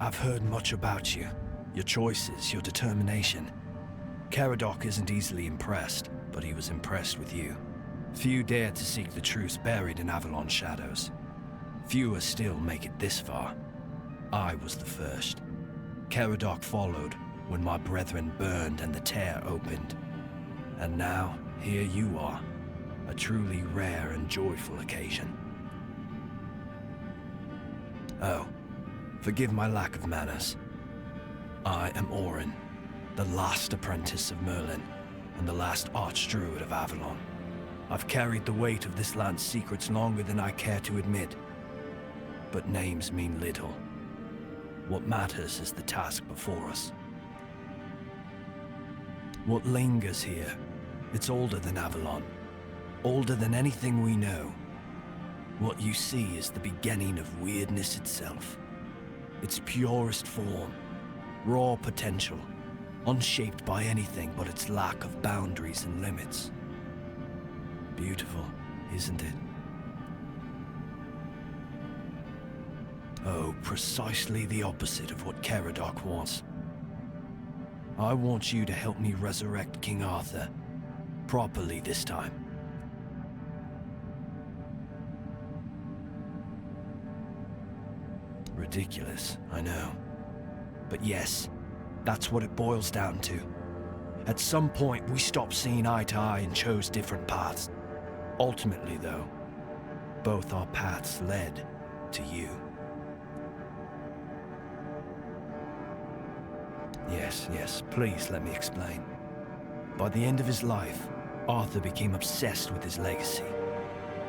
I've heard much about you. Your choices, your determination. Caradoc isn't easily impressed, but he was impressed with you. Few dare to seek the truths buried in Avalon's shadows. Fewer still make it this far. I was the first. Caradoc followed when my brethren burned and the tear opened. And now, here you are. A truly rare and joyful occasion. Oh, forgive my lack of manners. I am Orin, the last apprentice of Merlin, and the last archdruid of Avalon. I've carried the weight of this land's secrets longer than I care to admit. But names mean little. What matters is the task before us. What lingers here, it's older than Avalon. Older than anything we know. What you see is the beginning of weirdness itself. Its purest form, raw potential, unshaped by anything but its lack of boundaries and limits. Beautiful, isn't it? Oh, precisely the opposite of what Caradoc wants. I want you to help me resurrect King Arthur. Properly this time. Ridiculous, I know. But yes, that's what it boils down to. At some point, we stopped seeing eye to eye and chose different paths. Ultimately, though, both our paths led to you. Yes, please let me explain. By the end of his life, Arthur became obsessed with his legacy.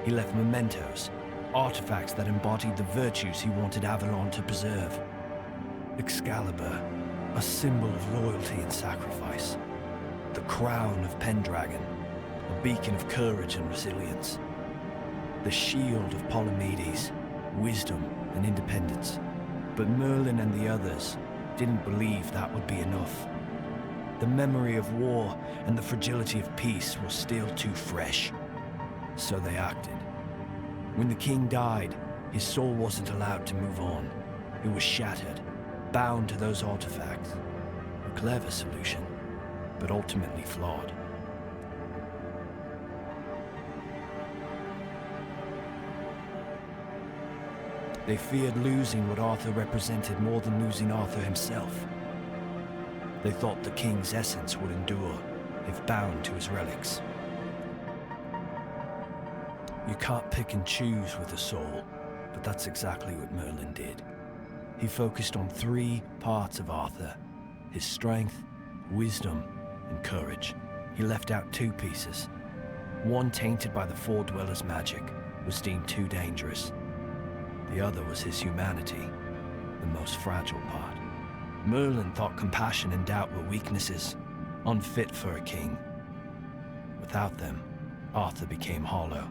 He left mementos, artifacts that embodied the virtues he wanted Avalon to preserve. Excalibur, a symbol of loyalty and sacrifice. The crown of Pendragon, a beacon of courage and resilience. The shield of Palamedes, wisdom and independence. But Merlin and the others didn't believe that would be enough. The memory of war and the fragility of peace was still too fresh. So they acted. When the king died, his soul wasn't allowed to move on. It was shattered, bound to those artifacts. A clever solution, but ultimately flawed. They feared losing what Arthur represented more than losing Arthur himself. They thought the king's essence would endure if bound to his relics. You can't pick and choose with a soul, but that's exactly what Merlin did. He focused on 3 parts of Arthur: his strength, wisdom, and courage. He left out 2 pieces. One, tainted by the Four Dwellers' magic, was deemed too dangerous. The other was his humanity, the most fragile part. Merlin thought compassion and doubt were weaknesses, unfit for a king. Without them, Arthur became hollow.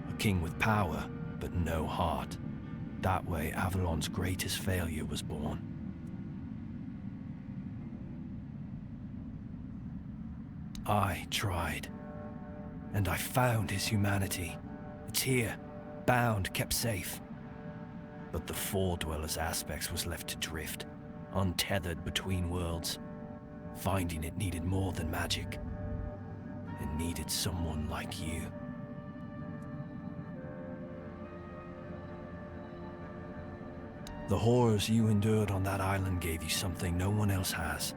A king with power, but no heart. That way, Avalon's greatest failure was born. I tried, and I found his humanity. It's here, bound, kept safe. But the Four Dwellers' aspects was left to drift, untethered between worlds. Finding it needed more than magic. It needed someone like you. The horrors you endured on that island gave you something no one else has.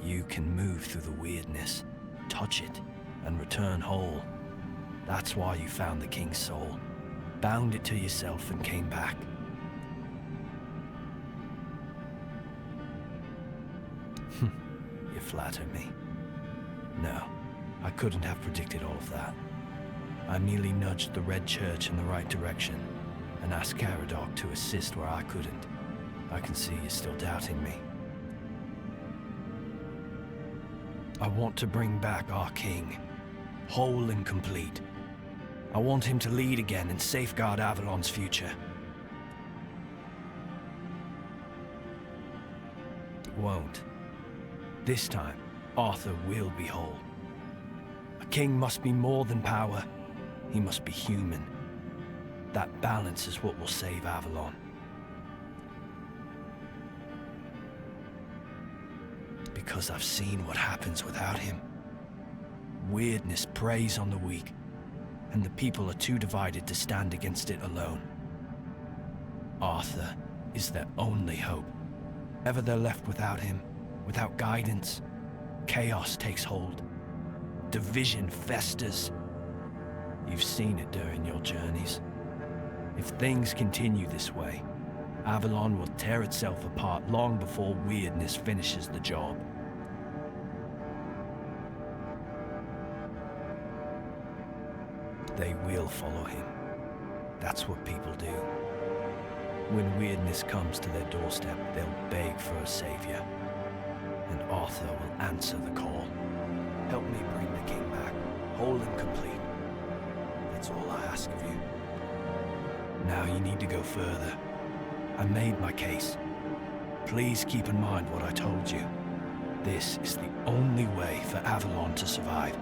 You can move through the weirdness, touch it, and return whole. That's why you found the king's soul, bound it to yourself, and came back. You flatter me. No, I couldn't have predicted all of that. I merely nudged the Red Church in the right direction and asked Caradoc to assist where I couldn't. I can see you're still doubting me. I want to bring back our king, whole and complete. I want him to lead again and safeguard Avalon's future. It won't. This time, Arthur will be whole. A king must be more than power. He must be human. That balance is what will save Avalon. Because I've seen what happens without him. Weirdness preys on the weak, and the people are too divided to stand against it alone. Arthur is their only hope. Ever they're left without him, without guidance, chaos takes hold. Division festers. You've seen it during your journeys. If things continue this way, Avalon will tear itself apart long before weirdness finishes the job. They will follow him. That's what people do. When weirdness comes to their doorstep, they'll beg for a savior. And Arthur will answer the call. Help me bring the king back, whole and complete. That's all I ask of you. Now you need to go further. I made my case. Please keep in mind what I told you. This is the only way for Avalon to survive.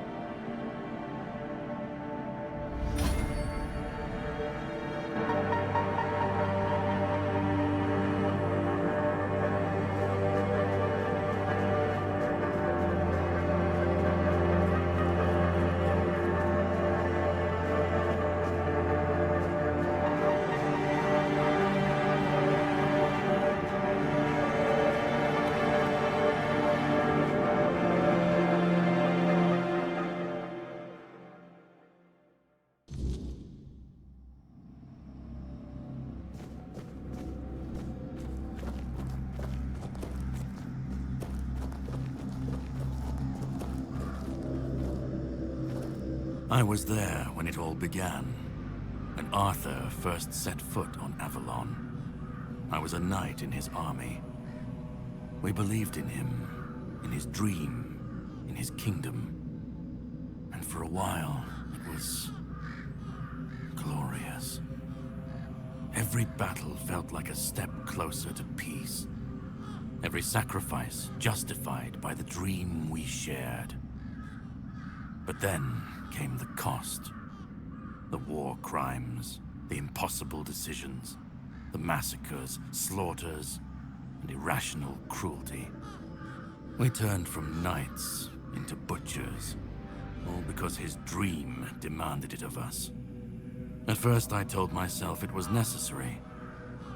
I was there when it all began, when Arthur first set foot on Avalon. I was a knight in his army. We believed in him, in his dream, in his kingdom. And for a while, it was glorious. Every battle felt like a step closer to peace. Every sacrifice justified by the dream we shared. But then came the cost. The war crimes, the impossible decisions, the massacres, slaughters, and irrational cruelty. We turned from knights into butchers, all because his dream demanded it of us. At first I told myself it was necessary,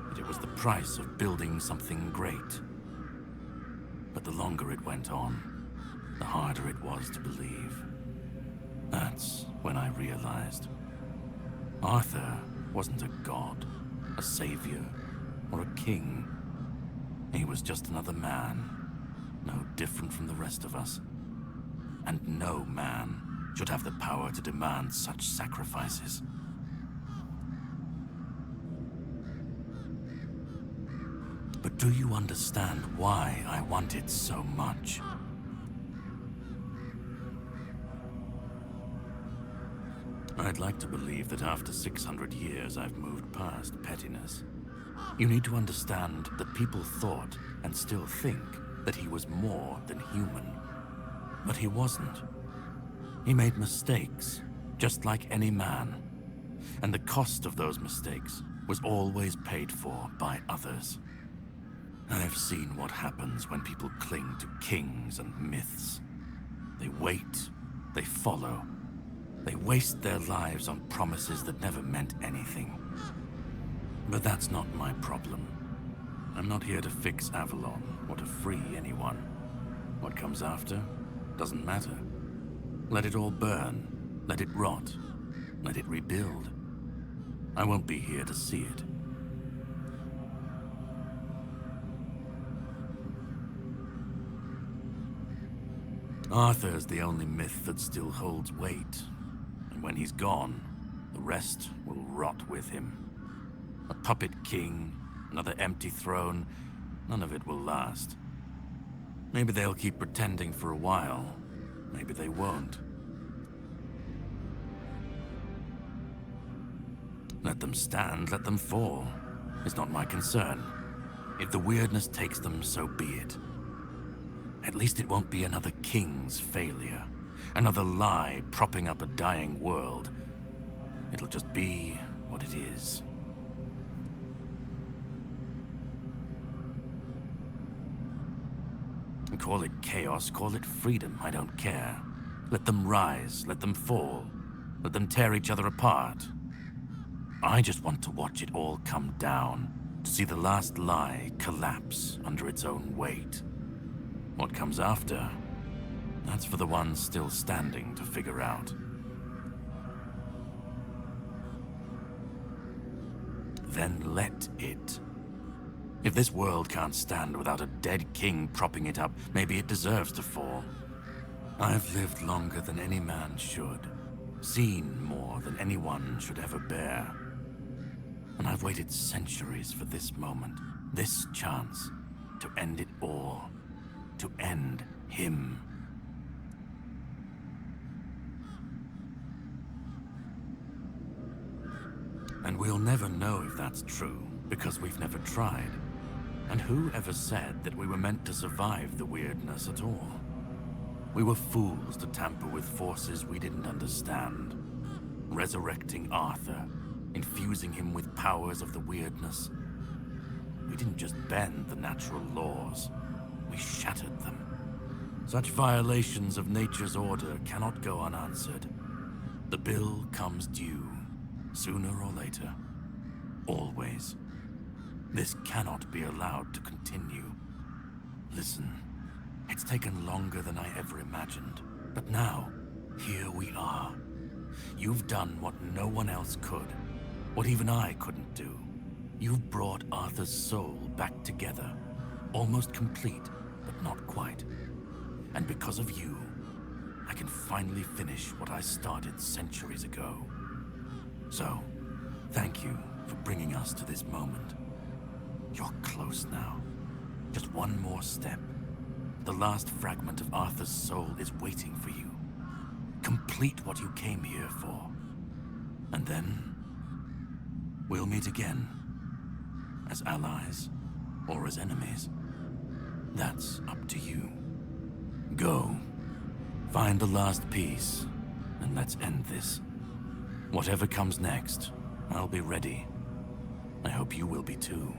that it was the price of building something great. But the longer it went on, the harder it was to believe. That's when I realized Arthur wasn't a god, a savior, or a king. He was just another man, no different from the rest of us. And no man should have the power to demand such sacrifices. But do you understand why I want it so much? I'd like to believe that after 600 years I've moved past pettiness. You need to understand that people thought, and still think, that he was more than human. But he wasn't. He made mistakes, just like any man. And the cost of those mistakes was always paid for by others. I've seen what happens when people cling to kings and myths. They wait, they follow. They waste their lives on promises that never meant anything. But that's not my problem. I'm not here to fix Avalon or to free anyone. What comes after doesn't matter. Let it all burn. Let it rot. Let it rebuild. I won't be here to see it. Arthur's the only myth that still holds weight. When he's gone, the rest will rot with him. A puppet king, another empty throne, none of it will last. Maybe they'll keep pretending for a while. Maybe they won't. Let them stand, let them fall. It's not my concern. If the weirdness takes them, so be it. At least it won't be another king's failure. Another lie propping up a dying world. It'll just be what it is. Call it chaos, call it freedom, I don't care. Let them rise, let them fall, let them tear each other apart. I just want to watch it all come down, to see the last lie collapse under its own weight. What comes after, that's for the ones still standing to figure out. Then let it. If this world can't stand without a dead king propping it up, maybe it deserves to fall. I've lived longer than any man should, seen more than anyone should ever bear. And I've waited centuries for this moment, this chance, to end it all, to end him. And we'll never know if that's true, because we've never tried. And who ever said that we were meant to survive the weirdness at all? We were fools to tamper with forces we didn't understand. Resurrecting Arthur, infusing him with powers of the weirdness. We didn't just bend the natural laws, we shattered them. Such violations of nature's order cannot go unanswered. The bill comes due, sooner or later. Always. This cannot be allowed to continue. Listen, it's taken longer than I ever imagined, but now, here we are. You've done what no one else could, what even I couldn't do. You've brought Arthur's soul back together, almost complete, but not quite. And because of you, I can finally finish what I started centuries ago. So, thank you for bringing us to this moment. You're close now. Just one more step. The last fragment of Arthur's soul is waiting for you. Complete what you came here for. And then, we'll meet again. As allies, or as enemies. That's up to you. Go. Find the last piece, and let's end this. Whatever comes next, I'll be ready. I hope you will be too.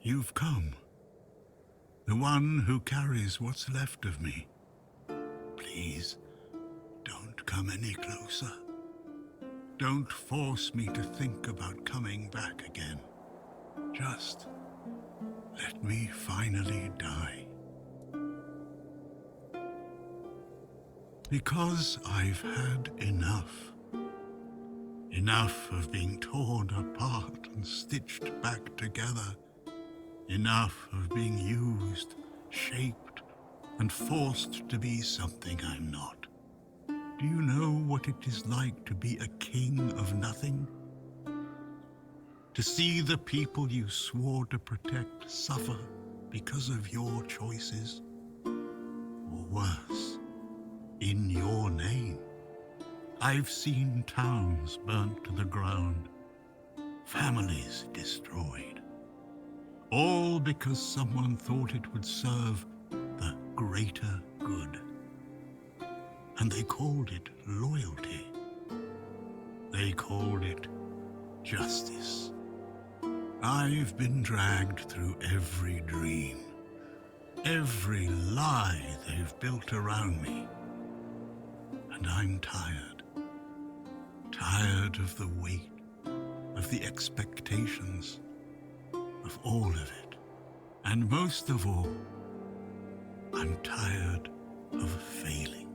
You've come. The one who carries what's left of me. Please, don't come any closer. Don't force me to think about coming back again. Just let me finally die. Because I've had enough. Enough of being torn apart and stitched back together. Enough of being used, shaped, and forced to be something I'm not. Do you know what it is like to be a king of nothing? To see the people you swore to protect suffer because of your choices? Or worse, in your name. I've seen towns burnt to the ground, families destroyed. All because someone thought it would serve the greater good. And they called it loyalty. They called it justice. I've been dragged through every dream, every lie they've built around me. And I'm tired. Tired of the weight, of the expectations, of all of it. And most of all, I'm tired of failing.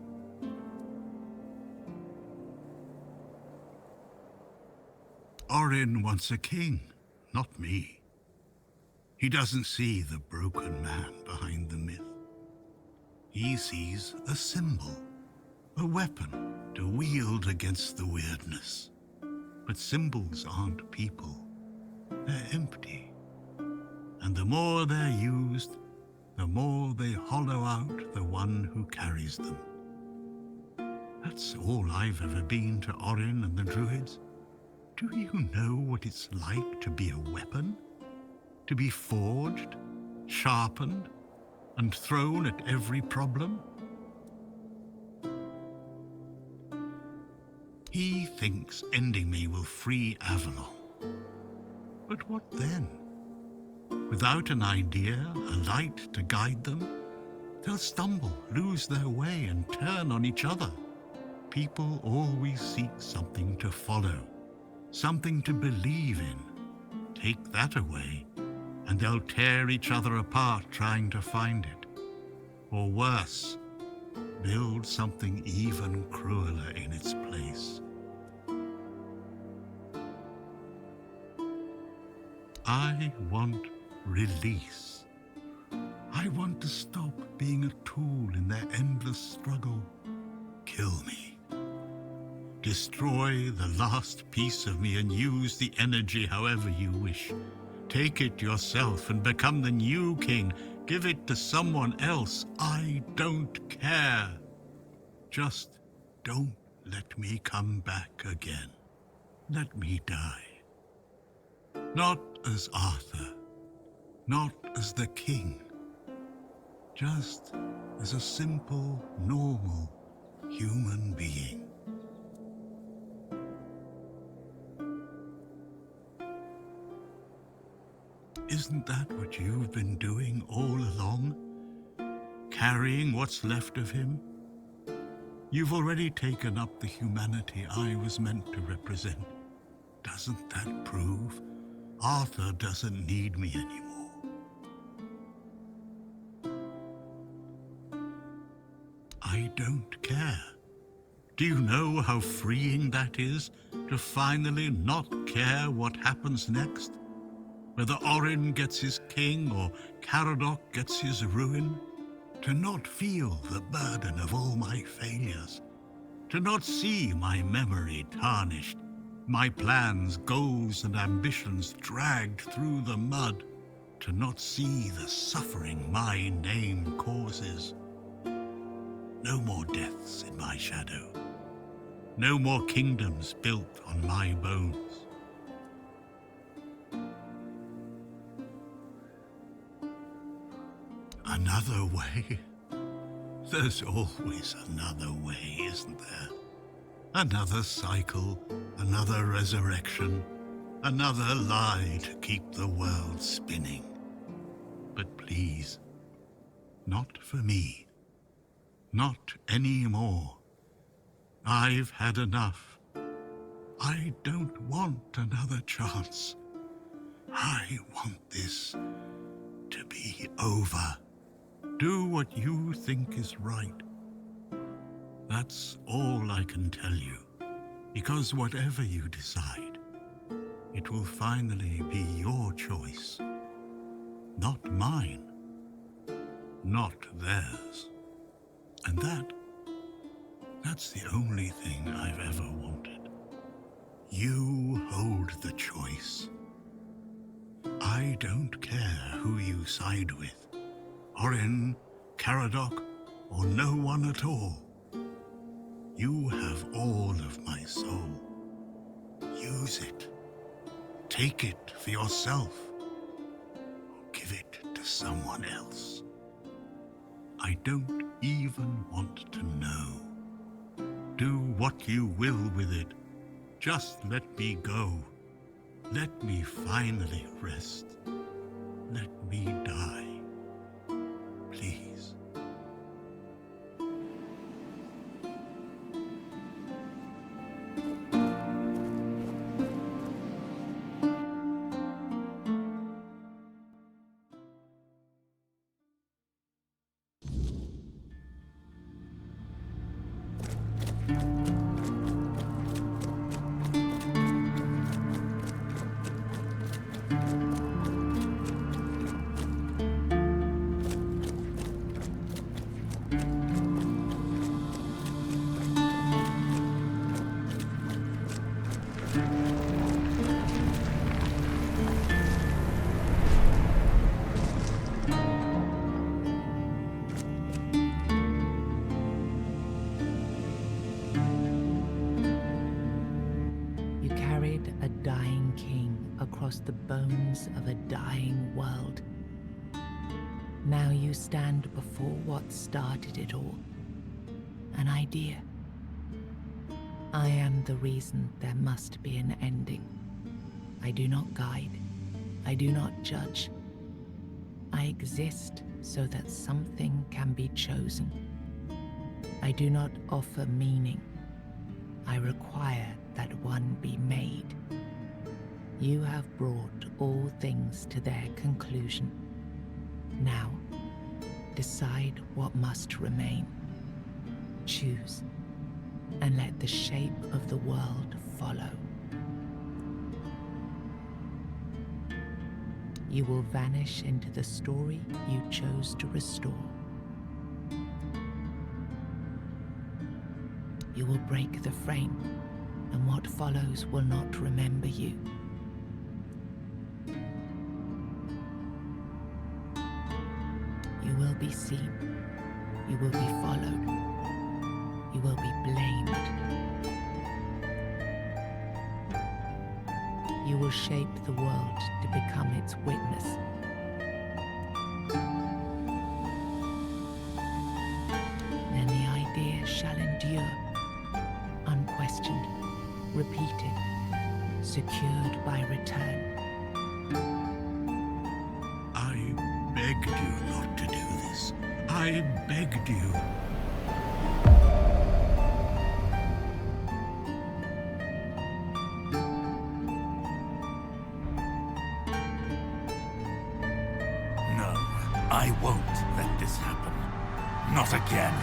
Orin wants a king, not me. He doesn't see the broken man behind the myth. He sees a symbol, a weapon to wield against the weirdness. But symbols aren't people. They're empty. And the more they're used, the more they hollow out the one who carries them. That's all I've ever been to Orin and the Druids. Do you know what it's like to be a weapon? To be forged, sharpened, and thrown at every problem? He thinks ending me will free Avalon. But what then? Without an idea, a light to guide them, they'll stumble, lose their way, and turn on each other. People always seek something to follow, something to believe in. Take that away, and they'll tear each other apart trying to find it. Or worse, build something even crueler in its place. I want release. I want to stop being a tool in their endless struggle. Kill me. Destroy the last piece of me and use the energy however you wish. Take it yourself and become the new king. Give it to someone else. I don't care. Just don't let me come back again. Let me die. Not as Arthur, not as the king, just as a simple, normal human being. Isn't that what you've been doing all along? Carrying what's left of him? You've already taken up the humanity I was meant to represent. Doesn't that prove Arthur doesn't need me anymore? I don't care. Do you know how freeing that is, to finally not care what happens next? Whether Orin gets his king or Caradoc gets his ruin? To not feel the burden of all my failures? To not see my memory tarnished? My plans, goals, and ambitions dragged through the mud, to not see the suffering my name causes. No more deaths in my shadow. No more kingdoms built on my bones. Another way? There's always another way, isn't there? Another cycle, another resurrection, another lie to keep the world spinning. But please, not for me. Not anymore. I've had enough. I don't want another chance. I want this to be over. Do what you think is right. That's all I can tell you, because whatever you decide, it will finally be your choice, not mine, not theirs. And that's the only thing I've ever wanted. You hold the choice. I don't care who you side with, Orin, Caradoc, or no one at all. You have all of my soul. Use it. Take it for yourself. Or give it to someone else. I don't even want to know. Do what you will with it. Just let me go. Let me finally rest. Let me die. Please. Across the bones of a dying world. Now you stand before what started it all. An idea. I am the reason there must be an ending. I do not guide. I do not judge. I exist so that something can be chosen. I do not offer meaning. I require that one be made. You have brought all things to their conclusion. Now, decide what must remain. Choose, and let the shape of the world follow. You will vanish into the story you chose to restore. You will break the frame, and what follows will not remember you. You will be seen. You will be followed. You will be blamed. You will shape the world to become its witness. Then the idea shall endure, unquestioned, repeated, secured by return. I begged you not to do this. I begged you. No, I won't let this happen. Not again.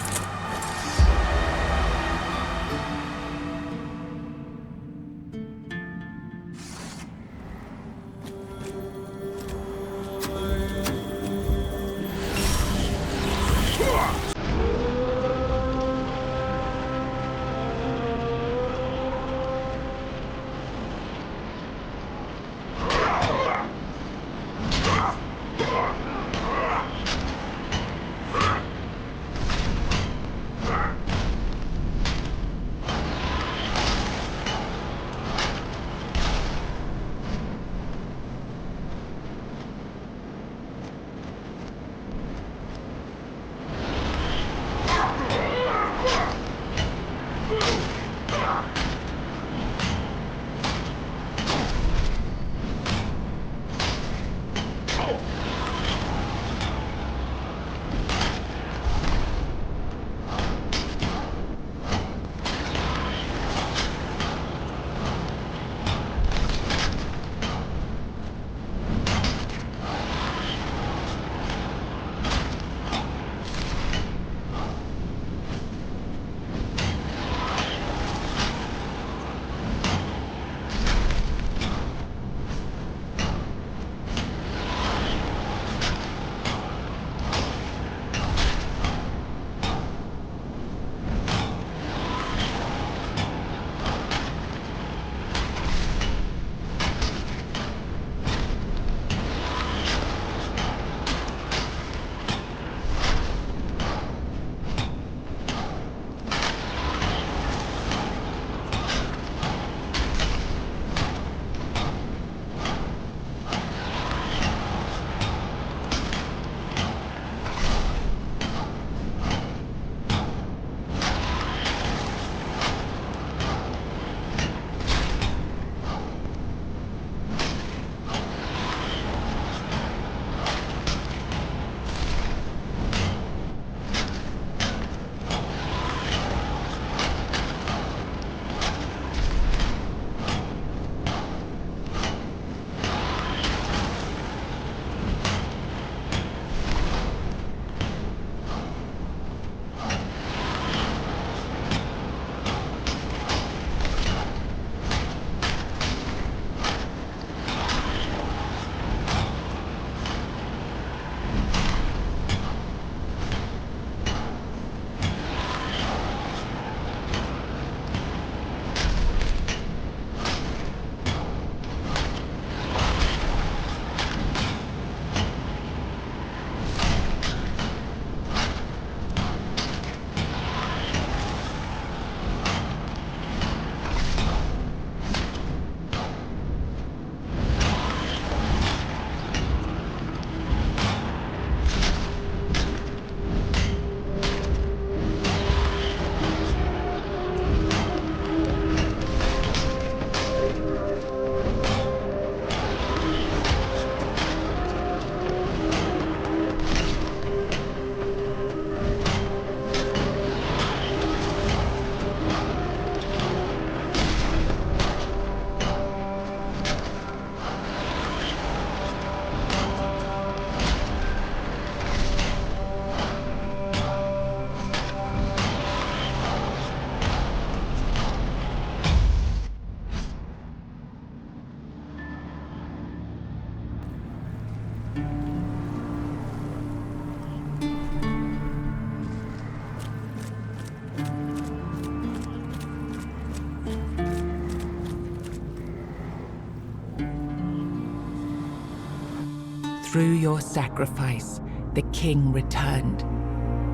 Through your sacrifice, the king returned,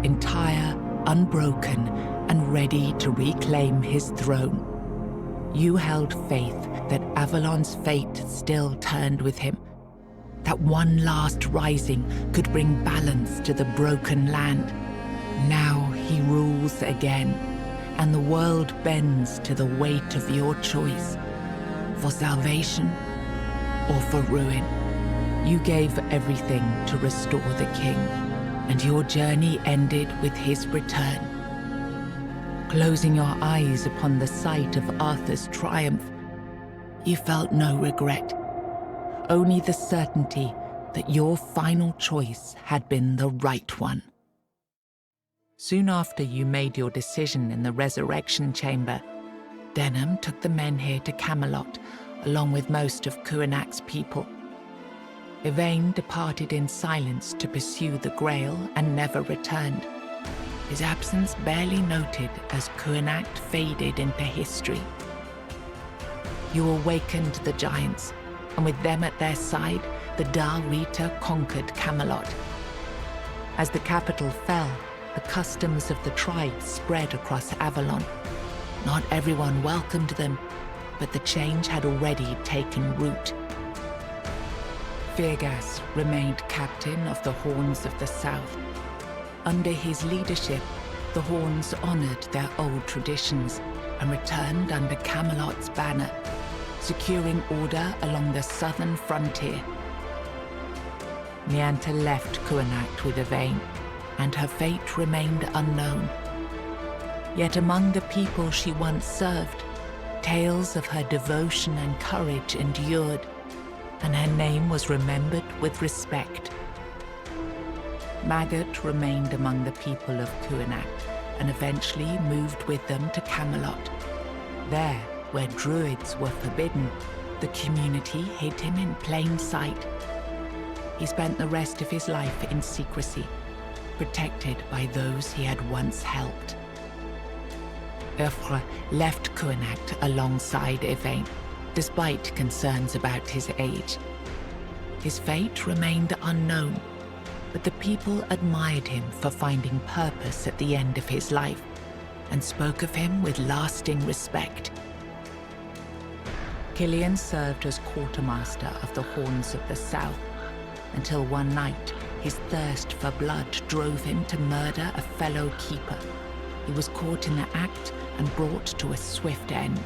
entire, unbroken, and ready to reclaim his throne. You held faith that Avalon's fate still turned with him, that one last rising could bring balance to the broken land. Now he rules again, and the world bends to the weight of your choice, for salvation or for ruin. You gave everything to restore the king, and your journey ended with his return. Closing your eyes upon the sight of Arthur's triumph, you felt no regret, only the certainty that your final choice had been the right one. Soon after you made your decision in the resurrection chamber, Denham took the men here to Camelot, along with most of Kuanak's people. Yvain departed in silence to pursue the Grail and never returned, his absence barely noted as Kuanak faded into history. You awakened the giants, and with them at their side, the Dal Rita conquered Camelot. As the capital fell, the customs of the tribes spread across Avalon. Not everyone welcomed them, but the change had already taken root. Firgas remained captain of the Horns of the South. Under his leadership, the Horns honored their old traditions and returned under Camelot's banner, securing order along the southern frontier. Nianta left Kuanak with Yvain, and her fate remained unknown. Yet among the people she once served, tales of her devotion and courage endured, and her name was remembered with respect. Maggot remained among the people of Kuanak, and eventually moved with them to Camelot. There, where druids were forbidden, the community hid him in plain sight. He spent the rest of his life in secrecy, protected by those he had once helped. Urfre left Kuanak alongside Yvain, despite concerns about his age. His fate remained unknown, but the people admired him for finding purpose at the end of his life, and spoke of him with lasting respect. Killian served as quartermaster of the Horns of the South, until one night his thirst for blood drove him to murder a fellow keeper. He was caught in the act and brought to a swift end.